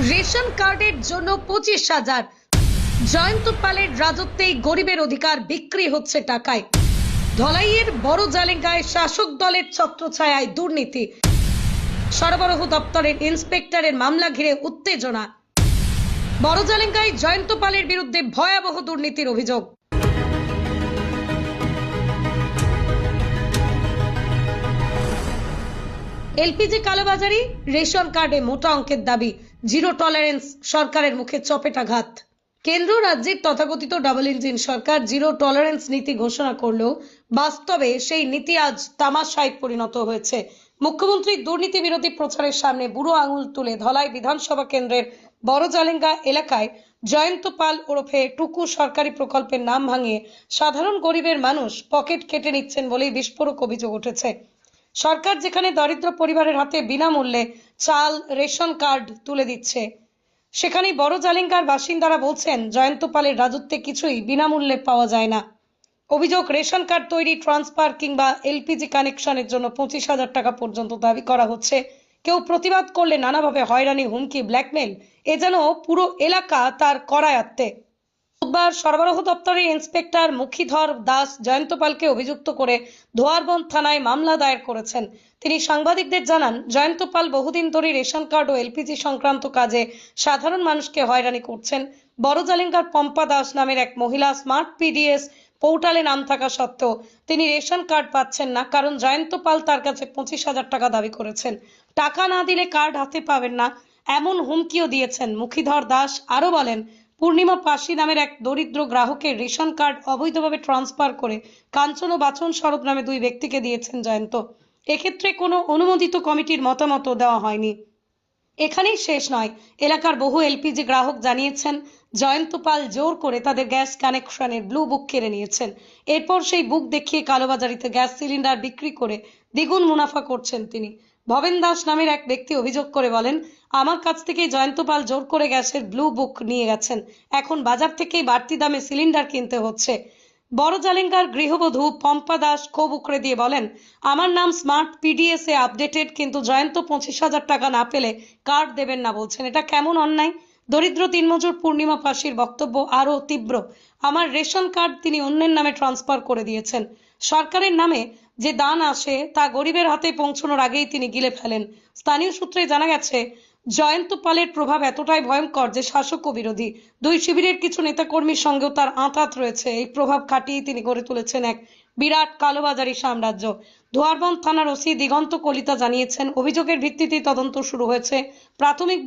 Ration কার্ডের জন্য 25,000। জয়ন্ত পালের রাজত্বেই গরিবের অধিকার বিক্রি হচ্ছে টাকায়। ধলাইয়ের বড় জালেঙ্গায় শাসক দলের ছত্রছায়ায় দুর্নীতি। সরবরাহ দপ্তরের ইন্সপেক্টরের মামলা ঘিরে উত্তেজনা। বড় জালেঙ্গায় জয়ন্ত পালের বিরুদ্ধে ভয়াবহ দুর্নীতির অভিযোগ। এলপিজি কালোবাজারি, রেশন কার্ডে মোটা অঙ্কের দাবি, জিরো টলারেন্স, সরকারের মুখে চপেটাঘাত। কেন্দ্র রাজ্যের তথাকথিত ডাবল ইঞ্জিন সরকার জিরো টলারেন্স নীতি ঘোষণা করলেও বাস্তবে সেই নীতি আজ তামাশায় পরিণত হয়েছে। মুখ্যমন্ত্রীর দুর্নীতি বিরোধী প্রচারের সামনে বুড়ো আঙুল তুলে ধলাই বিধানসভা কেন্দ্রের বড় জালেঙ্গা এলাকায় জয়ন্ত পাল ওরফে টুকু সরকারি প্রকল্পের নাম ভাঙিয়ে সাধারণ গরিবের মানুষ পকেট কেটে নিচ্ছেন বলেই বিস্ফোরক অভিযোগ উঠেছে। সরকার যেখানে দরিদ্র পরিবারের হাতে বিনামূল্যে চাল, রেশন কার্ড তুলে দিচ্ছে, সেখানেই বড় জালেঙ্গার বাসিন্দারা বলছেন জয়ন্ত পালের রাজত্বে কিছুই বিনামূল্যে পাওয়া যায় না। অভিযোগ, রেশন কার্ড তৈরি, ট্রান্সফার কিংবা এলপিজি কানেকশনের জন্য 25,000 টাকা পর্যন্ত দাবি করা হচ্ছে। কেউ প্রতিবাদ করলে নানাভাবে হয়রানি, হুমকি, ব্ল্যাকমেল, এ যেন পুরো এলাকা তার করায়ত্তে। বুধবার সরবরাহ দপ্তরের ইন্সপেক্টর মুখীধর দাস জয়ন্ত পালকে অভিযুক্ত করে ধোয়ারবন্দ থানায় মামলা দায়ের করেছেন। তিনি সাংবাদিকদের জানান, জয়ন্ত পাল বহুদিন ধরে রেশন কার্ড ও এলপিজি সংক্রান্ত কাজে সাধারণ মানুষকে হয়রানি করছেন। বড় জালেঙ্গার পম্পা দাস নামের এক মহিলা স্মার্ট পিডিএস পোর্টালে নাম থাকা সত্ত্বেও তিনি রেশন কার্ড পাচ্ছেন না, কারণ জয়ন্ত পাল তার কাছে 25,000 টাকা দাবি করেছেন। টাকা না দিলে কার্ড হাতে পাবেন না, এমন হুমকিও দিয়েছেন। মুখীধর দাস আরও বলেন, পূর্ণিমা পাশি নামের এক দরিদ্র গ্রাহকের রেশন কার্ড অবৈধভাবে ট্রান্সফার করে কাঞ্চন ও বাচন স্বরূপ নামে দুই ব্যক্তিকে দিয়েছেন জয়ন্ত। এক্ষেত্রে কোনো অনুমোদিত কমিটির মতামতও দেওয়া হয়নি। এখানেই শেষ নয়, এলাকার বহু এলপিজি গ্রাহক জানিয়েছেন জয়ন্ত পাল জোর করে তাদের গ্যাস কানেকশনের ব্লু বুক কেড়ে নিয়েছেন। এরপর সেই বুক দেখিয়ে কালোবাজারিতে গ্যাস সিলিন্ডার বিক্রি করে দ্বিগুণ মুনাফা করছেন তিনি। ভবেন দাস নামের এক ব্যক্তি অভিযোগ করে বলেন, আমার কাছ থেকে জয়ন্ত পাল জোর করে গ্যাসের ব্লু বুক নিয়ে গেছেন। এখন বাজার থেকেই বাড়তি দামে সিলিন্ডার কিনতে হচ্ছে। বড় জালেঙ্গার গৃহবধূ পম্পা দাস ক্ষোভ উকড়ে দিয়ে বলেন, আমার নাম স্মার্ট পিডিএস এ আপডেটেড, কিন্তু জয়ন্ত 25,000 টাকা না পেলে কার্ড দেবেন না বলছেন। এটা কেমন অন্যায়? দরিদ্র দিনমজুর পূর্ণিমা পাশির বক্তব্য আরও তীব্র। আমার রেশন কার্ড তিনি অন্যের নামে ট্রান্সফার করে দিয়েছেন। সরকারের নামে যে দান আসে তা গরিবের হাতে পৌঁছানোর আগেই তিনি গিলে ফেলেন। স্থানীয় সূত্রে জানা গেছে, জয়ন্ত পালের প্রভাব এতটাই ভয়ঙ্কর যে শাসক ও বিরোধী দুই শিবিরের কিছু নেতাকর্মীর সঙ্গেও তার আঁতাত রয়েছে। এই প্রভাব খাটিয়ে তিনি গড়ে তুলেছেন এক বিরাট কালোবাজারি সাম্রাজ্য। ধোয়ারবন্দ থানার ওসি দিগন্ত কলিতা জানিয়েছেন, অভিযোগের ভিত্তিতে তদন্ত শুরু হয়েছে। প্রাথমিক